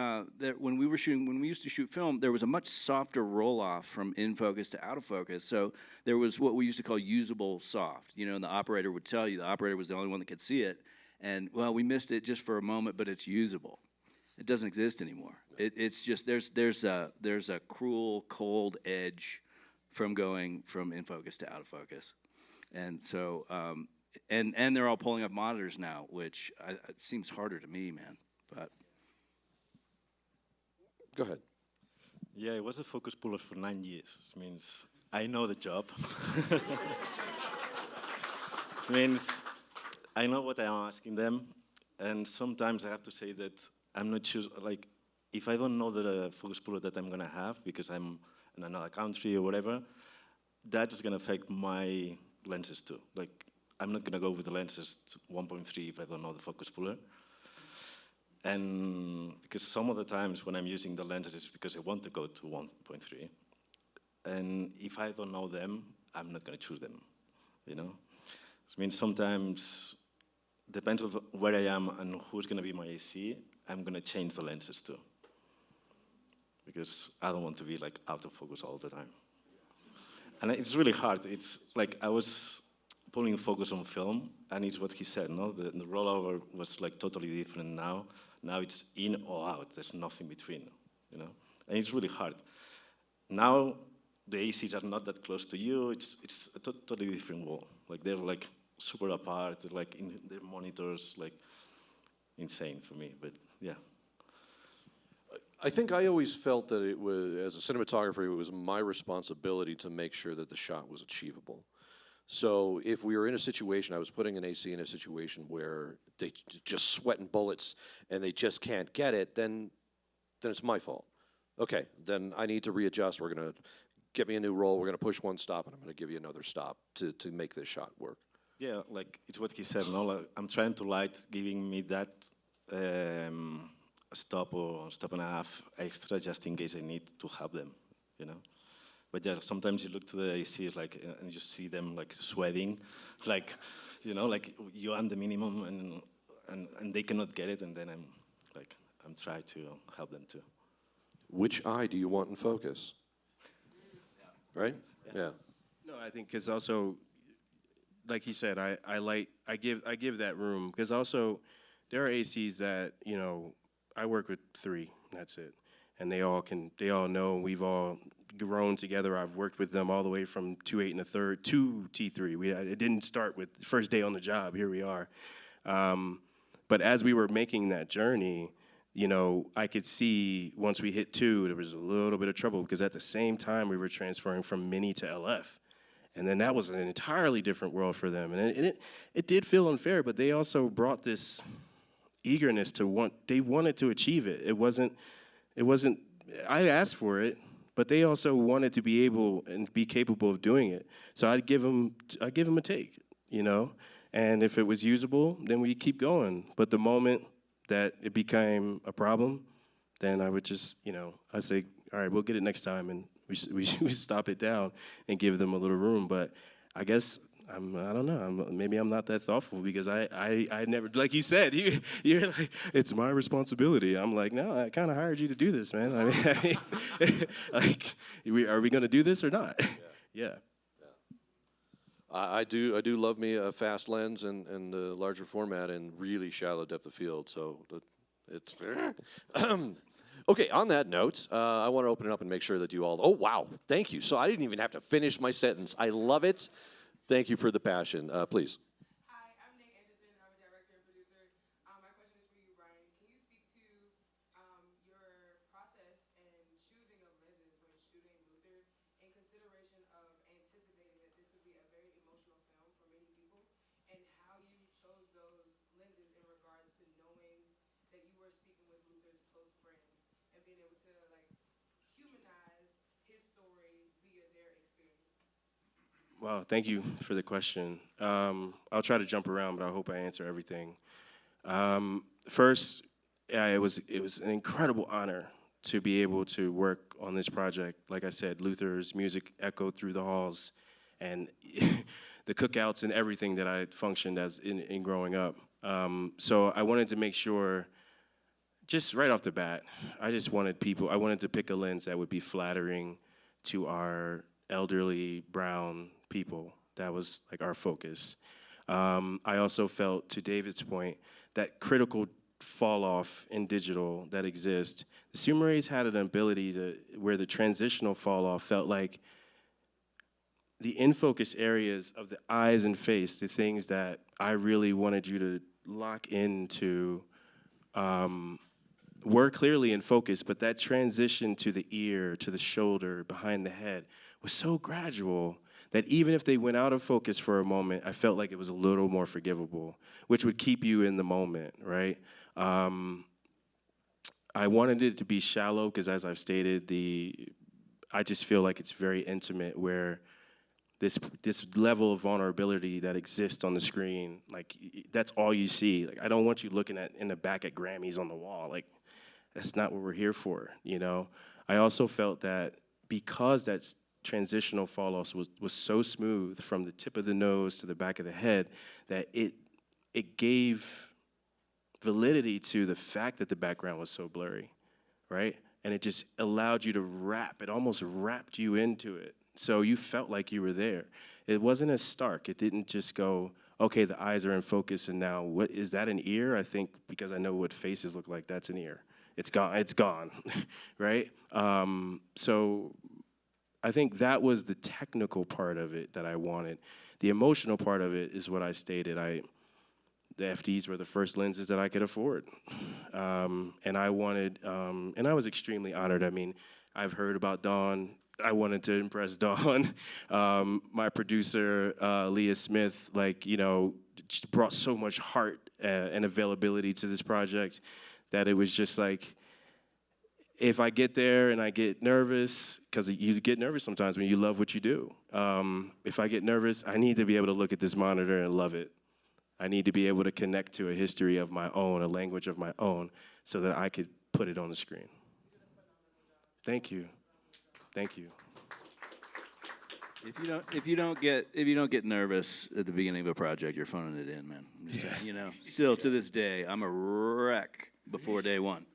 when we used to shoot film, there was a much softer roll off from in focus to out of focus. So there was what we used to call usable soft, you know, and the operator would tell you, the operator was the only one that could see it. And well, we missed it just for a moment, but it's usable. It doesn't exist anymore. It's just there's a cruel, cold edge from going from in focus to out of focus, and so and they're all pulling up monitors now, which it seems harder to me, man. But Go ahead. Yeah, I was a focus puller for 9 years. It means I know the job. It means I know what I'm asking them, and sometimes I have to say that I'm not sure, like, if I don't know the focus puller that I'm going to have because I'm in another country or whatever, that is going to affect my lenses too. Like, I'm not going to go with the lenses to 1.3 if I don't know the focus puller. And because some of the times when I'm using the lenses, it's because I want to go to 1.3. And if I don't know them, I'm not going to choose them, you know? I mean, sometimes, depends on where I am and who's going to be my AC, I'm going to change the lenses too. Because I don't want to be like out of focus all the time. And it's really hard. It's like I was pulling focus on film, and it's what he said, no? The rollover was like totally different now. Now it's in or out. There's nothing between, you know? And it's really hard. Now the ACs are not that close to you. It's a totally different world. Like they're like super apart, they're like in their monitors, like insane for me, but yeah. I think I always felt that it was, as a cinematographer, it was my responsibility to make sure that the shot was achievable. So if we were in a situation, I was putting an AC in a situation where they just sweating bullets and they just can't get it, then it's my fault. Okay, then I need to readjust. We're going to get me a new roll. We're going to push one stop, and I'm going to give you another stop to make this shot work. Yeah, like it's what he said, no? Like, I'm trying to light giving me that stop or stop and a half extra just in case I need to help them, you know? But yeah, sometimes you look to the AC like, and you see them like sweating, like, you know, like you earn the minimum and they cannot get it, and then I'm trying to help them too. Which eye do you want in focus? Right? Yeah. No, I think because also, like he said, I give that room, because also there are ACs that, you know, I work with 3, that's it. And they all know, we've all grown together. I've worked with them all the way from 2.8 and a third to T3. It didn't start with the first day on the job, here we are. But as we were making that journey, you know, I could see once we hit 2, there was a little bit of trouble, because at the same time we were transferring from mini to LF. And then that was an entirely different world for them. And it did feel unfair, but they also brought this eagerness they wanted to achieve it. It wasn't, I asked for it, but they also wanted to be able and be capable of doing it. So I'd give them a take, you know? And if it was usable, then we keep going. But the moment that it became a problem, then I would just, you know, I say, all right, we'll get it next time, and we stop it down and give them a little room. But I guess I don't know. Maybe I'm not that thoughtful, because I never, like you said, you're like, it's my responsibility. I'm like, no, I kind of hired you to do this, man. I mean like, are we going to do this or not? Yeah. I do love me a fast lens and a larger format and really shallow depth of field. So it's okay. On that note, I want to open it up and make sure that you all. Oh wow, thank you. So I didn't even have to finish my sentence. I love it. Thank you for the passion. Please. Hi, I'm Nate Anderson. I'm a director and producer. My question is for you, Bryan. Can you speak to your process and choosing of lenses and being able to like humanize his story via their experience? Well, thank you for the question. I'll try to jump around, but I hope I answer everything. First, it was an incredible honor to be able to work on this project. Like I said, Luther's music echoed through the halls, and the cookouts and everything that I functioned as in growing up. So I wanted to make sure, just right off the bat, I wanted to pick a lens that would be flattering to our elderly brown people. That was like our focus. I also felt, to David's point, that critical fall off in digital that exists. The Sumire's had an ability to, where the transitional fall off felt like the in-focus areas of the eyes and face, the things that I really wanted you to lock into, were clearly in focus, but that transition to the ear, to the shoulder, behind the head was so gradual that even if they went out of focus for a moment, I felt like it was a little more forgivable, which would keep you in the moment, right? I wanted it to be shallow because, as I've stated, I just feel like it's very intimate, where this level of vulnerability that exists on the screen, like that's all you see. Like, I don't want you looking in the back at Grammys on the wall. Like, that's not what we're here for, you know? I also felt that because that transitional fall off was so smooth from the tip of the nose to the back of the head, that it gave validity to the fact that the background was so blurry, right? And it just allowed you to it almost wrapped you into it. So you felt like you were there. It wasn't as stark. It didn't just go, okay, the eyes are in focus, and now what is that, an ear? I think because I know what faces look like, that's an ear. It's gone, right? So I think that was the technical part of it that I wanted. The emotional part of it is what I stated. The FDs were the first lenses that I could afford. And I was extremely honored. I mean, I've heard about Dawn. I wanted to impress Dawn. My producer, Leah Smith, just brought so much heart and availability to this project that it was just like, if I get there and I get nervous, because you get nervous sometimes when you love what you do. If I get nervous, I need to be able to look at this monitor and love it. I need to be able to connect to a history of my own, a language of my own, so that I could put it on the screen. Thank you. Thank you. If you don't get nervous at the beginning of a project, you're phoning it in, man. I'm just saying, still to this day, I'm a wreck before day one.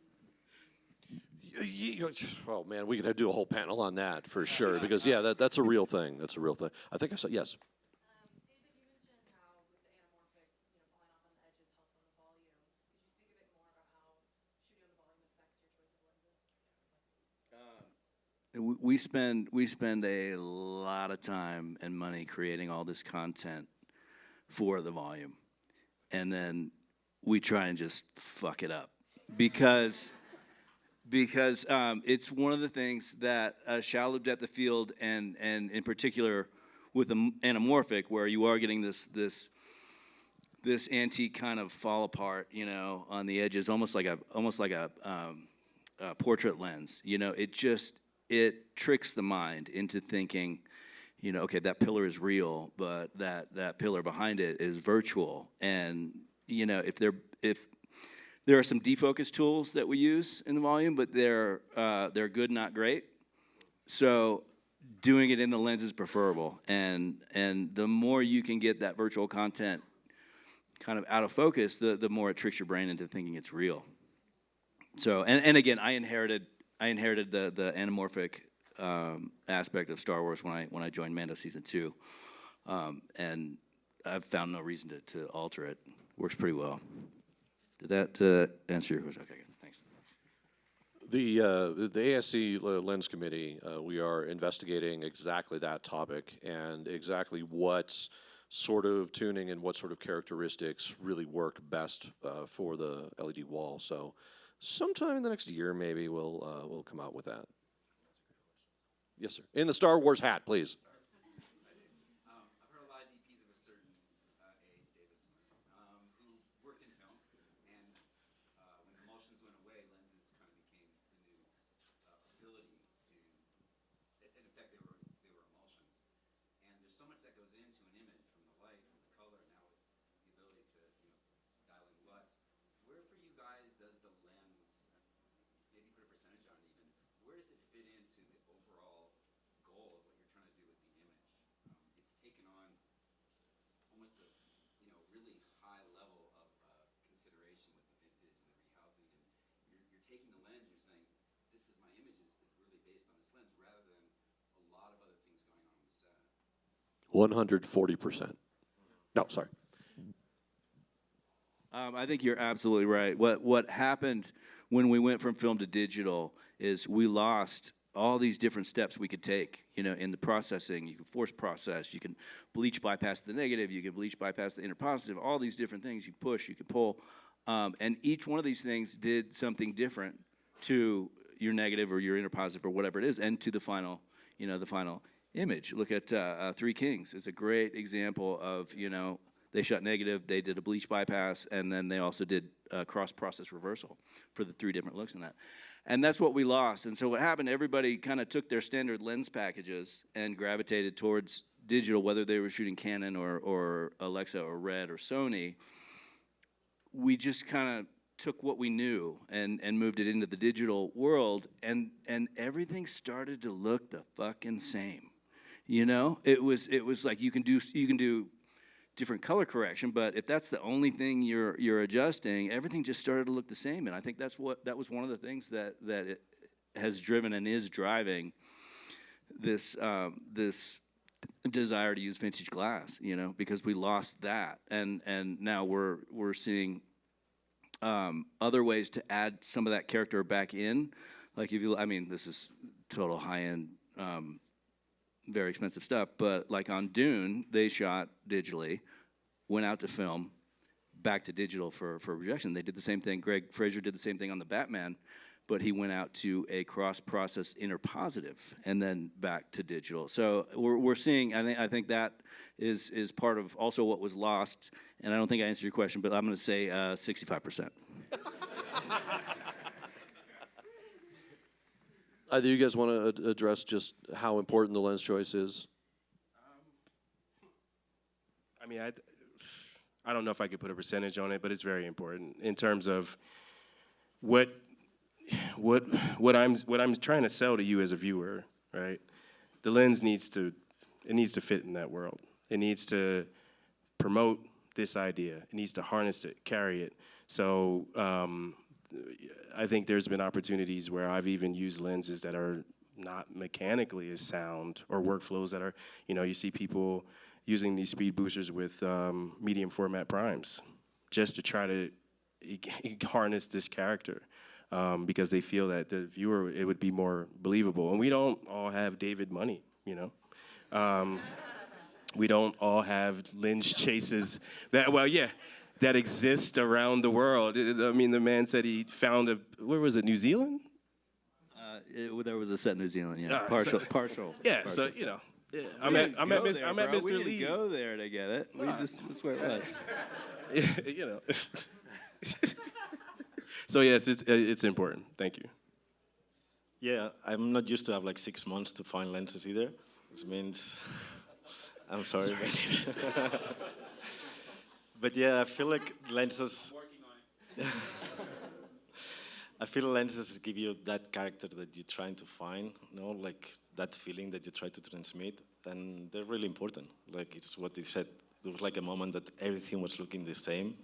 Oh man, we could do a whole panel on that for sure, because that's a real thing. That's a real thing. I think I said yes. David, you mentioned how with the anamorphic, falling off on the edges helps on the volume. Could you speak a bit more about how shooting on the volume affects your choice of lenses? We spend a lot of time and money creating all this content for the volume, and then we try and just fuck it up because it's one of the things that shallow depth of field and in particular with the anamorphic, where you are getting this antique kind of fall apart, on the edges, almost like a portrait lens. It tricks the mind into thinking, okay, that pillar is real, but that pillar behind it is virtual. And if there are some defocus tools that we use in the volume, but they're good, not great. So doing it in the lens is preferable, and the more you can get that virtual content kind of out of focus, the more it tricks your brain into thinking it's real. So and again, I inherited the anamorphic aspect of Star Wars when I joined Mando season 2, and I've found no reason to alter it. Works pretty well. Did that answer your question? Okay, good. Thanks. The ASC Lens Committee, we are investigating exactly that topic and exactly what sort of tuning and what sort of characteristics really work best for the LED wall. So sometime in the next year, maybe we'll come out with that. Yes, sir. In the Star Wars hat, please. I've heard a lot of DPs of a certain age, David, who worked in film, and when emulsions went away, lenses kind of became the new that goes into an image, from the light, from the color, now with the ability to, dial in LUTs. Where for you guys does the lens, maybe put a percentage on it even, where does it fit into the overall goal of what you're trying to do with the image? It's taken on almost a, really high level of consideration with the vintage and the rehousing, and you're taking the lens and you're saying, this is my image is really based on this lens, rather than a lot of other things going on the set. 140%. No, sorry. I think you're absolutely right. What happened when we went from film to digital is we lost all these different steps we could take, in the processing. You can force process, you can bleach bypass the negative, you can bleach bypass the inner positive, all these different things. You push, you can pull. And each one of these things did something different to your negative or your inner positive or whatever it is, and to the final, the final image. Look at Three Kings. It's a great example of, they shot negative, they did a bleach bypass, and then they also did cross-process reversal for the 3 different looks in that. And that's what we lost. And so what happened, everybody kind of took their standard lens packages and gravitated towards digital, whether they were shooting Canon or Alexa or Red or Sony. We just kind of took what we knew and moved it into the digital world, and everything started to look the fucking same. It was like you can do different color correction, but if that's the only thing you're adjusting, everything just started to look the same. And I think that was one of the things that it has driven and is driving this this desire to use vintage glass, because we lost that, and now we're seeing other ways to add some of that character back in. Like this is total high-end, very expensive stuff, but like on Dune, they shot digitally, went out to film, back to digital for projection. They did the same thing. Greg Fraser did the same thing on the Batman, but he went out to a cross-process inner positive and then back to digital. So we're seeing, I think that is part of also what was lost, and I don't think I answered your question, but I'm going to say 65%. Either you guys want to address just how important the lens choice is? I don't know if I could put a percentage on it, but it's very important in terms of what I'm trying to sell to you as a viewer, right? The lens needs to fit in that world. It needs to promote this idea. It needs to harness it, carry it. So I think there's been opportunities where I've even used lenses that are not mechanically as sound, or workflows that are, you see people using these speed boosters with medium format primes just to try to harness this character, because they feel that the viewer, it would be more believable. And we don't all have David money, we don't all have lens chases that exist around the world. The man said he found where was it, New Zealand? There was a set in New Zealand, yeah. Partial. Yeah, partial so, I'm at Mr. We Lee's. didn't go there to get it. That's where it was. So yes, it's important. Thank you. Yeah, I'm not used to have like 6 months to find lenses either, which means I'm sorry. But yeah, I feel like lenses. I feel lenses give you that character that you're trying to find, like that feeling that you try to transmit, and they're really important. Like it's what they said. There was like a moment that everything was looking the same,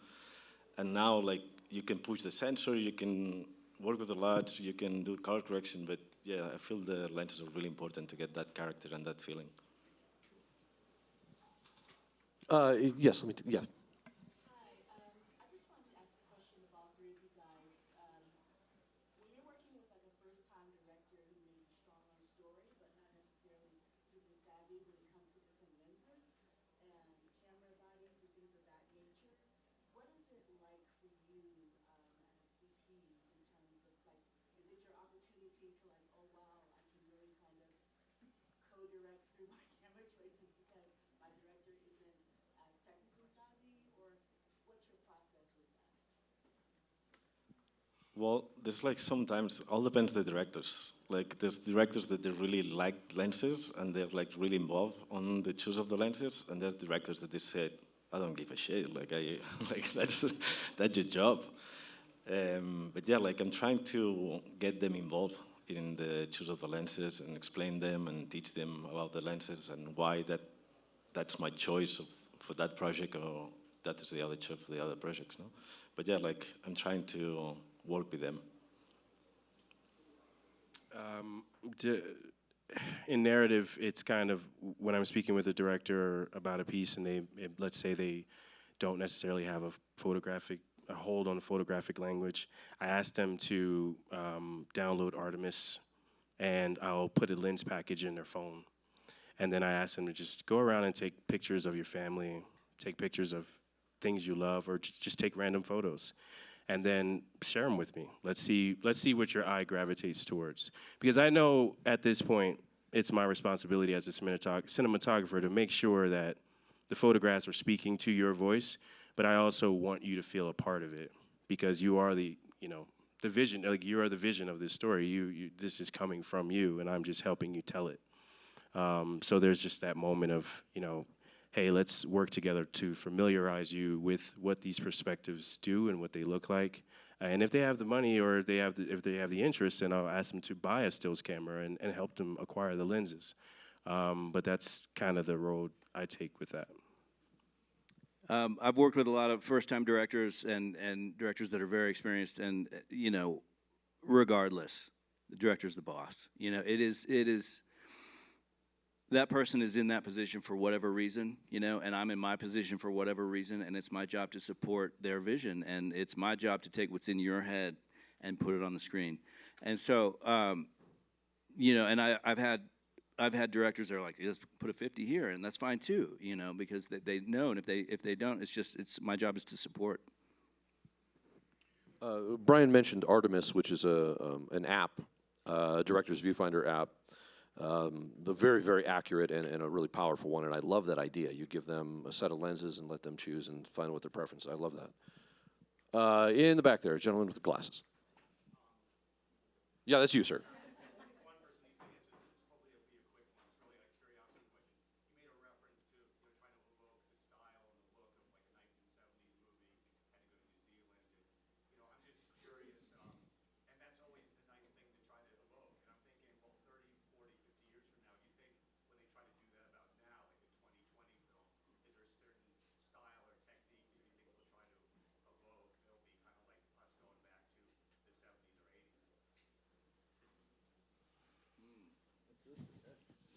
and now like you can push the sensor, you can work with the lights, you can do color correction, but yeah, I feel the lenses are really important to get that character and that feeling. Yes, yeah. Well, there's like sometimes, all depends the directors. Like there's directors that they really like lenses and they're like really involved on the choice of the lenses, and there's directors that they said, I don't give a shit, like like that's your job. But yeah, like I'm trying to get them involved in the choice of the lenses and explain them and teach them about the lenses and why that's my choice for that project, or that is the other choice for the other projects, no? But yeah, like I'm trying to work with them. In narrative, it's kind of when I'm speaking with a director about a piece, and let's say they don't necessarily have a hold on the photographic language. I ask them to download Artemis, and I'll put a lens package in their phone, and then I ask them to just go around and take pictures of your family, take pictures of things you love, or just take random photos, and then share them with me. Let's see what your eye gravitates towards. Because I know at this point, it's my responsibility as a cinematographer to make sure that the photographs are speaking to your voice, but I also want you to feel a part of it, because you are the vision, like you are the vision of this story. This is coming from you, and I'm just helping you tell it. So there's just that moment of, hey, let's work together to familiarize you with what these perspectives do and what they look like. And if they have the money, or if they have the interest, then I'll ask them to buy a stills camera and help them acquire the lenses. But that's kind of the road I take with that. I've worked with a lot of first-time directors and directors that are very experienced, and regardless, the director's the boss. It is. That person is in that position for whatever reason, and I'm in my position for whatever reason, and it's my job to support their vision, and it's my job to take what's in your head and put it on the screen. And so, and I've had directors that are like, just put a 50 here, and that's fine too, because they know, and if they don't, it's my job is to support. Bryan mentioned Artemis, which is an app, a director's viewfinder app. Very, very accurate and a really powerful one, and I love that idea. You give them a set of lenses and let them choose and find what their preference is. I love that. In the back there, a gentleman with the glasses. Yeah, that's you, sir.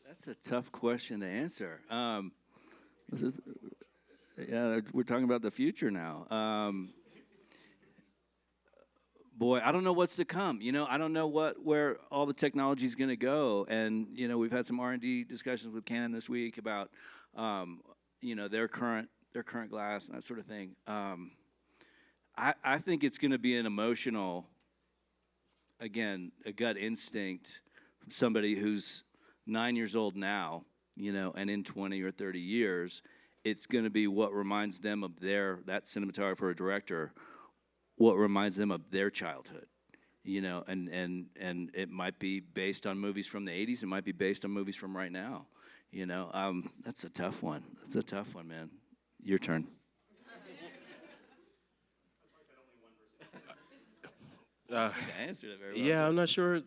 That's a tough question to answer. We're talking about the future now. Boy, I don't know what's to come. I don't know where all the technology is going to go. And we've had some R&D discussions with Canon this week about their current glass and that sort of thing. I think it's going to be an emotional, again, a gut instinct from somebody who's 9 years old now, and in 20 or 30 years, it's going to be what reminds them of that cinematographer or director, what reminds them of their childhood, and it might be based on movies from the 80s. It might be based on movies from right now, That's a tough one. That's a tough one, man. Your turn. I answered it very well. Yeah, I'm not sure.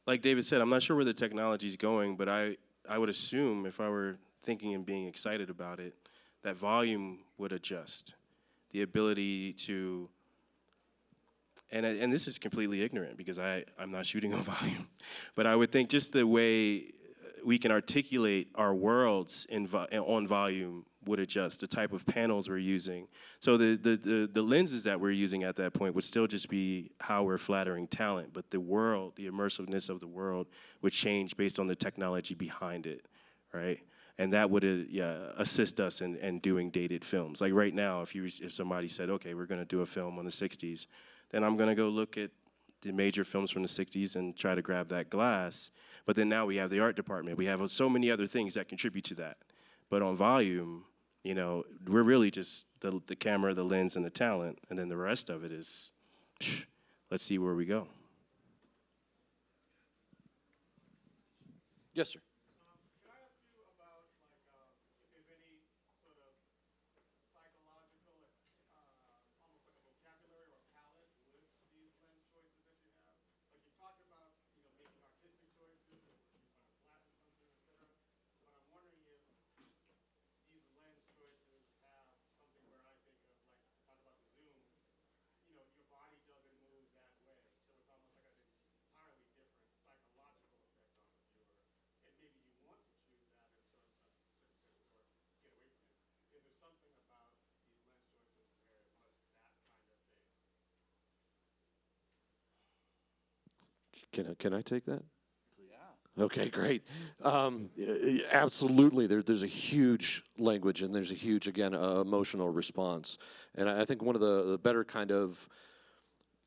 Like David said, I'm not sure where the technology's going, but I would assume, if I were thinking and being excited about it, that volume would adjust. The ability to, and this is completely ignorant because I'm not shooting on volume, but I would think just the way we can articulate our worlds on volume would adjust, the type of panels we're using. So the lenses that we're using at that point would still just be how we're flattering talent, but the world, the immersiveness of the world would change based on the technology behind it, right? And that would assist us in doing dated films. Like right now, if somebody said, okay, we're gonna do a film on the 60s, then I'm gonna go look at the major films from the 60s and try to grab that glass. But then now we have the art department. We have so many other things that contribute to that. But on volume, we're really just the camera, the lens, and the talent, and then the rest of it is let's see where we go. Yes, sir. Can I ask you about, like, if there's any sort of psychological, almost like a vocabulary or palette with these lens choices that you have? Like you talked about, making artistic choices, or if you want to flatten something, etc. But I'm wondering if these lens choices have something where I think of, like, to talk about the zoom, your body doesn't move that way. So it's almost like an entirely different psychological effect on the viewer. And maybe you want to choose that in certain senses or get away from it. Is there something about these lens choices where it was that kind of thing? Can I take that? Okay, great. Absolutely, there's a huge language and there's a huge, again, emotional response. And I think one of the better kind of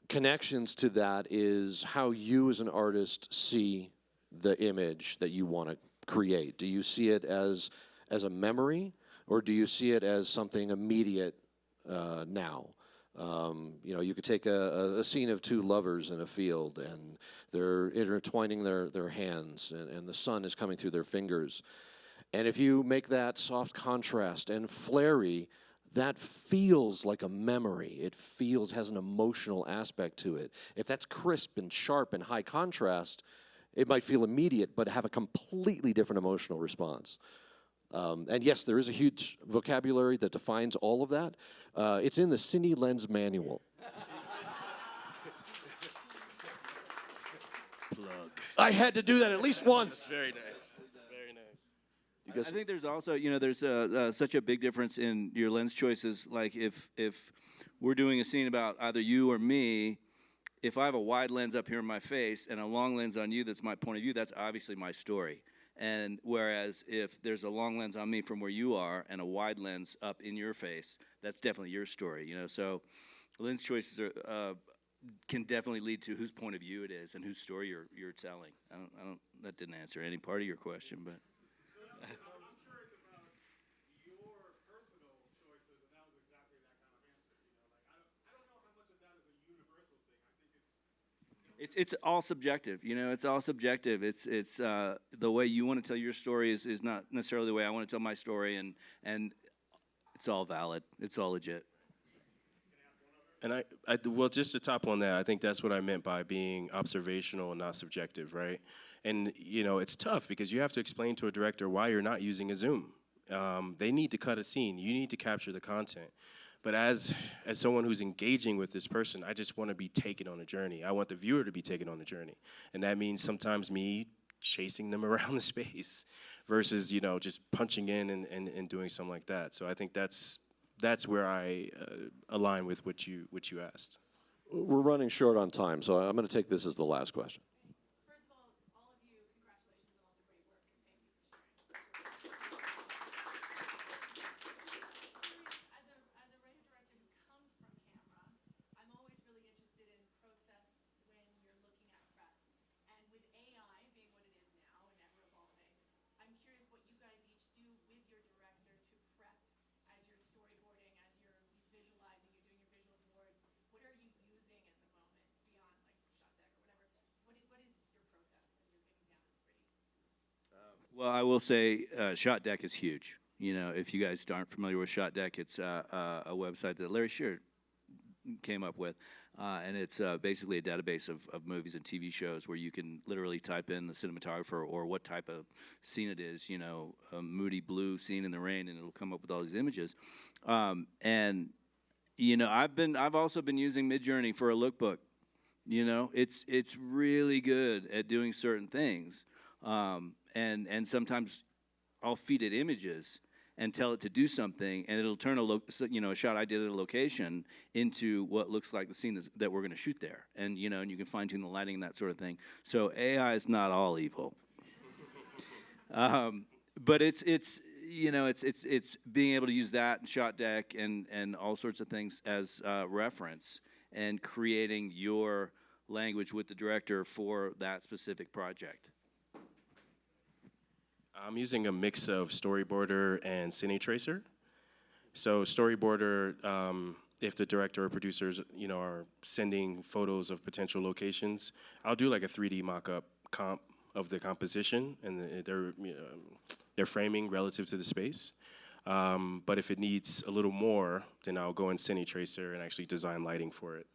connections to that is how you as an artist see the image that you want to create. Do you see it as a memory, or do you see it as something immediate now? You could take a scene of two lovers in a field, and they're intertwining their hands, and the sun is coming through their fingers. And if you make that soft contrast and flary, that feels like a memory. It has an emotional aspect to it. If that's crisp and sharp and high contrast, it might feel immediate, but have a completely different emotional response. And yes, there is a huge vocabulary that defines all of that. It's in the Cine Lens Manual. Plug. I had to do that at least once. Very nice. Very nice. I think there's also, there's such a big difference in your lens choices. Like if we're doing a scene about either you or me, if I have a wide lens up here in my face and a long lens on you that's my point of view, that's obviously my story. And whereas if there's a long lens on me from where you are and a wide lens up in your face, that's definitely your story, So lens choices can definitely lead to whose point of view it is and whose story you're telling. That didn't answer any part of your question, but. I'm curious about your personal choices, and that was exactly that kind of answer. I don't know how much of that is a universal thing. I think It's all subjective, It's all subjective. It's the way you want to tell your story is not necessarily the way I want to tell my story, and it's all valid. It's all legit. And well, just to top on that, I think that's what I meant by being observational and not subjective, right? And, it's tough because you have to explain to a director why you're not using a zoom. They need to cut a scene. You need to capture the content. But as someone who's engaging with this person, I just want to be taken on a journey. I want the viewer to be taken on a journey. And that means sometimes me chasing them around the space versus, just punching in and doing something like that. So I think that's where I align with what you asked. We're running short on time, so I'm going to take this as the last question. First of all of you, congratulations on all the great work, and thank you for sharing. As a writer-director who comes from camera, I'm always really interested in process when you're looking at prep. And with AI being what it is now and ever evolving, I'm curious what you guys each do with your director to prep as you're storyboarding, as you're visualizing, you're doing your visual boards. What are you using at the moment beyond like shot deck or whatever? What is your process as you're getting down to the gritty? Well, I will say Shot Deck is huge. If you guys aren't familiar with Shot Deck, it's a website that Larry Shearer came up with. And it's basically a database of movies and TV shows where you can literally type in the cinematographer or what type of scene it is, a moody blue scene in the rain, and it'll come up with all these images. And I've also been using Midjourney for a lookbook. It's really good at doing certain things. And sometimes I'll feed it images and tell it to do something, and it'll turn a shot I did at a location into what looks like the scene that we're going to shoot there. And and you can fine tune the lighting and that sort of thing. So AI is not all evil. But it's being able to use that and Shot Deck and all sorts of things as reference and creating your language with the director for that specific project. I'm using a mix of Storyboarder and Cinetracer. So Storyboarder if the director or producers, you know, are sending photos of potential locations, I'll do like a 3D mock-up comp of the composition and their framing relative to the space. But if it needs a little more, then I'll go in CineTracer and actually design lighting for it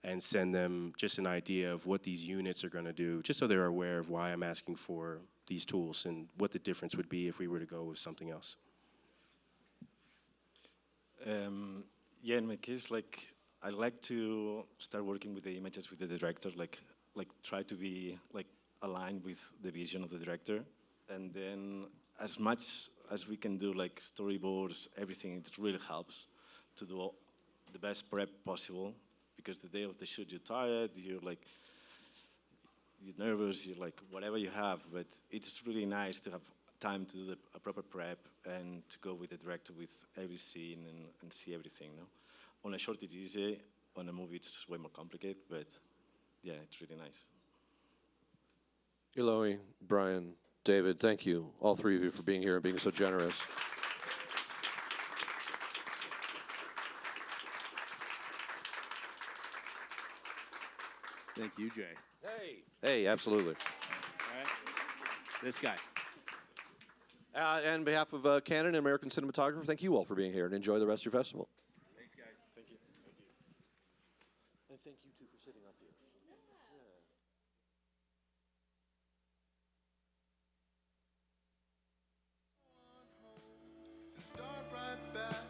and send them just an idea of what these units are going to do, just so they're aware of why I'm asking for these tools and what the difference would be if we were to go with something else. Yeah, in my case, like I like to start working with the images with the director, like try to be like aligned with the vision of the director, and then as much as we can do, like storyboards, everything, it really helps to do the best prep possible, because the day of the shoot you're tired, you're nervous, you're like whatever you have, but it's really nice to have time to do a proper prep and to go with the director with every scene and see everything. No? On a short it's easy, on a movie it's way more complicated, but yeah, it's really nice. Eloi, Bryan, David, thank you, all three of you, for being here and being so generous. Thank you, Jay. Hey, absolutely. All right. This guy. And on behalf of Canon and American Cinematographer, thank you all for being here, and enjoy the rest of your festival. Thanks, guys. Thank you. And thank you, too, for sitting up here.